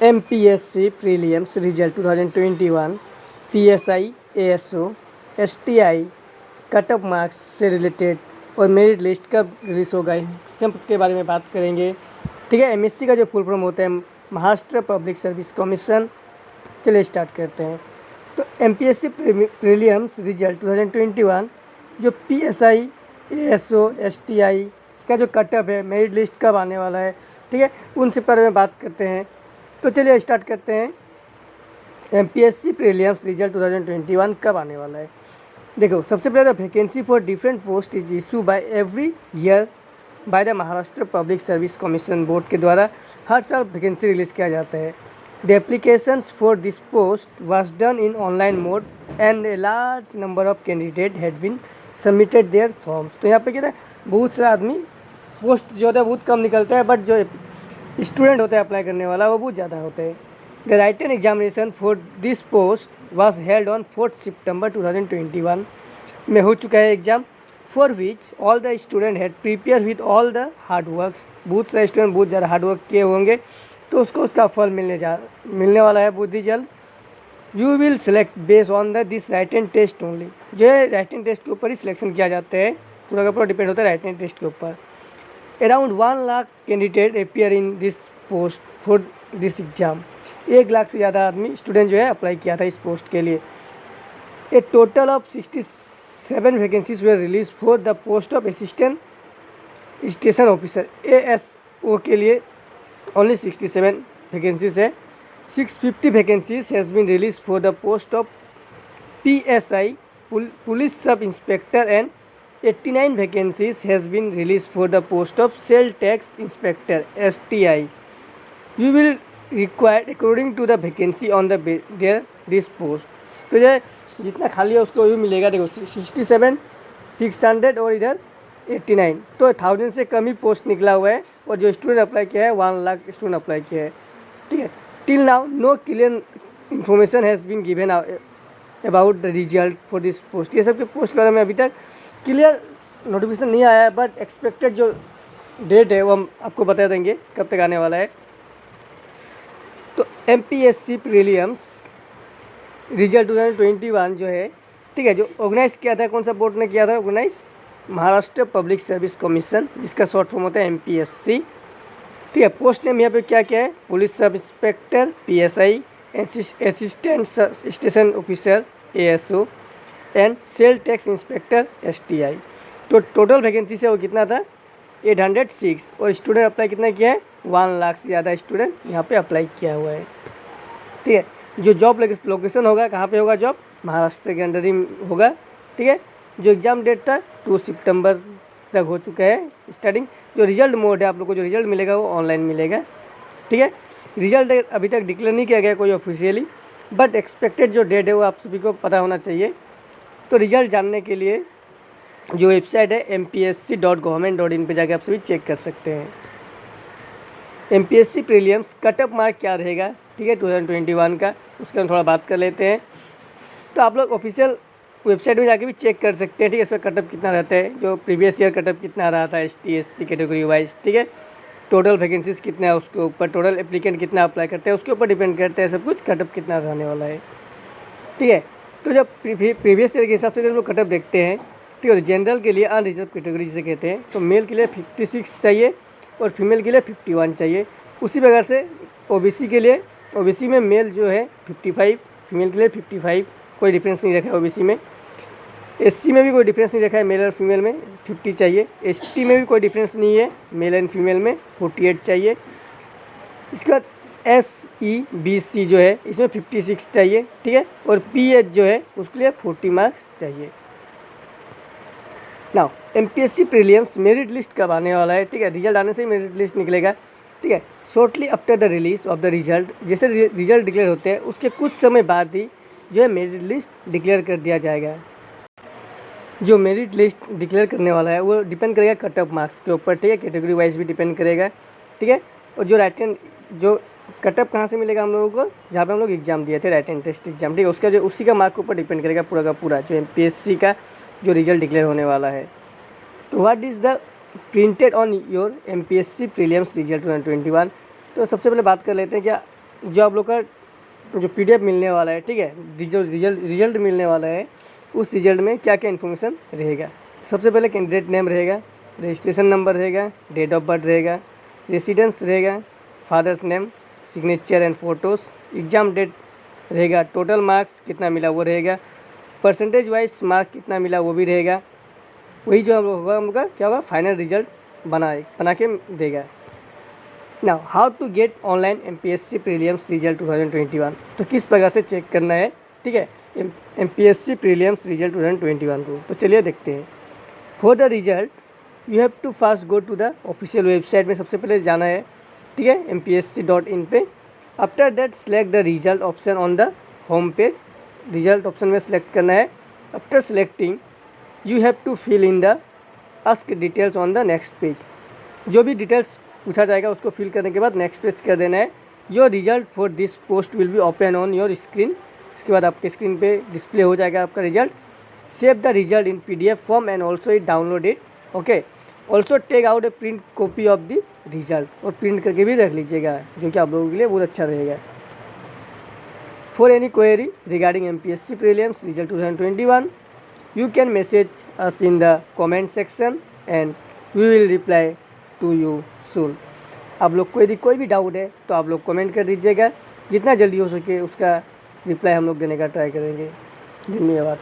MPSC prelims result 2021 PSI ASO STI cut off marks से related और merit list कब release होगा, इस सब के बारे में बात करेंगे। ठीक है, MSc का जो फुल फॉर्म होता है महाराष्ट्र पब्लिक सर्विस कमीशन। चलिए स्टार्ट करते हैं। तो MPSC प्रीलियम्स रिजल्ट 2021 जो PSI ASO STI का जो कट ऑफ है, मेरिट लिस्ट कब आने वाला है, ठीक है, उनसे पर में बात करते हैं। तो चलिए स्टार्ट करते हैं। MPSC प्रीलियम्स रिजल्ट 2021 कब आने वाला है। देखो, सबसे पहले vacancy for different post is issue by every year by the Maharashtra public service commission board के द्वारा हर साल वैकेंसी रिलीज़ किया जाता है। The applications for this post was done in online mode and a large number of candidate had been submitted their forms. तो यहाँ पे क्या है, बहुत सारे आदमी पोस्ट जो होता है बहुत कम निकलता है, बट जो स्टूडेंट होता है अप्लाई करने वाला वो बहुत ज़्यादा होता है। The written examination for this post was held on 4 सितंबर 2021 में हो चुका है exam, for which all the student had prepare with all the hard works. बहुत सारे स्टूडेंट बहुत ज़्यादा हार्ड वर्क किए होंगे, तो उसको उसका फल मिलने वाला है बहुत ही जल्द। You will select based on the this written test only. जो है राइटन टेस्ट के ऊपर ही सिलेक्शन किया जाता है, पूरा का पूरा डिपेंड होता है राइटन टेस्ट के ऊपर। Around 1 lakh candidate appear in this post for this exam. 1 lakh से ज़्यादा आदमी स्टूडेंट जो है अप्लाई किया था इस पोस्ट के लिए। A total of 67 vacancies were release for the post of assistant station officer ASO के लिए ओनली 67 वैकेंसीज है। 650 vacancies has been release for the post of PSI police sub inspector and 89 vacancies has been release for the post of sale tax inspector STI। You will required according to the vacancy on the there this post. तो जो जितना खाली है उसको भी मिलेगा। देखो 67, 600 और इधर 89, तो 1000 से कम ही पोस्ट निकला हुआ है। और जो स्टूडेंट अप्लाई किया है 1 लाख स्टूडेंट अप्लाई किया है। ठीक है, till now no clear information has been given about the result for this post. ये सब के पोस्ट के बारे में अभी तक क्लियर नोटिफिकेशन नहीं आया है, बट एक्सपेक्टेड जो डेट है वो हम आपको बता देंगे कब तक आने वाला है। तो MPSC प्रीलियम्स रिजल्ट 2021 जो है, ठीक है, जो ऑर्गेनाइज किया था, कौन सा बोर्ड ने किया था organise, Maharashtra public service commission, जिसका शॉर्ट फॉर्म होता है MPSC। ठीक है, पोस्ट नेम यहाँ पे क्या क्या है, police sub inspector PSI, assistant station officer ASO and cell tax inspector STI। तो टोटल वैकेंसी से वो कितना था 806, और स्टूडेंट अप्लाई कितना किया है 1 लाख से ज़्यादा स्टूडेंट यहाँ पे अप्लाई किया हुआ है। ठीक है, जो जॉब लोकेशन होगा, कहाँ पे होगा जॉब, महाराष्ट्र के अंदर ही होगा। ठीक है, जो एग्ज़ाम डेट था 2 सितंबर तक हो चुका है स्टार्टिंग। जो रिजल्ट मोड है, आप लोग को जो रिजल्ट मिलेगा वो ऑनलाइन मिलेगा। ठीक है, रिजल्ट अभी तक डिक्लेयर नहीं किया गया कोई ऑफिशियली, बट एक्सपेक्टेड जो डेट है वो आप सभी को पता होना चाहिए। तो रिजल्ट जानने के लिए जो वेबसाइट है mpsc.government.in पे जाके आप सभी चेक कर सकते हैं। MPSC prelims cut off mark क्या रहेगा, ठीक है, 2021 का, उसका हम थोड़ा बात कर लेते हैं। तो आप लोग ऑफिशियल वेबसाइट में जाके भी चेक कर सकते हैं। ठीक है, इसका कट ऑफ कितना रहता है, जो प्रीवियस ईयर कट ऑफ कितना रहा था ST SC कैटेगरी वाइज। ठीक है, टोटल वैकेंसीज कितना है उसके ऊपर, टोटल एप्लीकेंट कितना अप्लाई करते हैं उसके ऊपर डिपेंड करता है सब कुछ, कट ऑफ कितना रहने वाला है। ठीक है, तो जब प्रीवियस ईयर के हिसाब से जब लोग कट ऑफ देखते हैं, ठीक है, जनरल के लिए अनरिजर्व कैटेगरी जिसे कहते हैं, तो मेल के लिए 56 चाहिए और फीमेल के लिए 51 चाहिए। उसी प्रकार से OBC के लिए, OBC में मेल जो है 55, फीमेल के लिए 55, कोई डिफरेंस नहीं रखा है OBC में। SC में भी कोई डिफरेंस नहीं रखा है, मेल और फीमेल में 50 चाहिए। ST में भी कोई डिफरेंस नहीं है, मेल एंड फीमेल में 48 चाहिए। इसके बाद SEBC जो है इसमें 56 चाहिए। ठीक है, और PH जो है उसके लिए 40 मार्क्स चाहिए। Now MPSC prelims merit list कब आने वाला है, ठीक है, रिजल्ट आने से ही मेरिट लिस्ट निकलेगा। ठीक है, shortly after the release of the result, जैसे रिजल्ट डिक्लेयर होते हैं उसके कुछ समय बाद ही जो है मेरिट लिस्ट डिक्लेयर कर दिया जाएगा। जो मेरिट लिस्ट डिक्लेयर करने वाला है वो डिपेंड करेगा कट ऑफ मार्क्स के ऊपर। ठीक है, कैटेगरी वाइज भी डिपेंड करेगा। ठीक है, और जो राइटन जो कट ऑफ कहाँ से मिलेगा हम लोगों को, जहाँ पे हम लोग एग्जाम दिए थे राइटन टेस्ट एग्जाम, ठीक है, उसका जो उसी का मार्क के ऊपर डिपेंड करेगा पूरा का पूरा जो MPSC का जो रिजल्ट डिक्लेयर होने वाला है। तो what is the printed on your MPSC prelims result 2021। तो सबसे पहले बात कर लेते हैं क्या जो आप लोग का जो PDF मिलने वाला है, ठीक है, जो रिजल्ट मिलने वाला है, उस रिजल्ट में क्या क्या इन्फॉर्मेशन रहेगा। सबसे पहले कैंडिडेट नेम रहेगा, रजिस्ट्रेशन नंबर रहेगा, डेट ऑफ बर्थ रहेगा, रेसिडेंस रहेगा, father's name, signature and photos, exam date रहेगा, टोटल मार्क्स कितना मिला वो रहेगा, परसेंटेज वाइज मार्क कितना मिला वो भी रहेगा। वही जो होगा हम लोग का क्या होगा, फाइनल रिजल्ट बना के देगा। Now how to get online MPSC prelims result 2021। तो किस प्रकार से चेक करना है, ठीक है, MPSC प्रीलियम्स रिजल्ट 2021 को। तो चलिए देखते हैं। For the result you have to first go to the official website में सबसे पहले जाना है, ठीक है, mpsc.in पे। After that select the result option on the home page. Result option में सेलेक्ट करना है। After selecting you have to fill in the ask details on the next page. जो भी डिटेल्स पूछा जाएगा उसको फिल करने के बाद नेक्स्ट पेज कर देना है। Your result for this post will be open on your screen. इसके बाद आपके स्क्रीन पे डिस्प्ले हो जाएगा आपका result. Save the result in PDF form and also it download it. Okay, also take out a print copy of the result, और print करके भी रख लीजिएगा, जो कि आप लोगों के लिए बहुत अच्छा रहेगा। For any query regarding MPSC prelims result 2021 you can message us in the comment section and we will reply to you soon। आप लोग कोई भी डाउट है तो आप लोग कमेंट कर दीजिएगा, जितना जल्दी हो सके उसका रिप्लाई हम लोग देने का ट्राई करेंगे। धन्यवाद।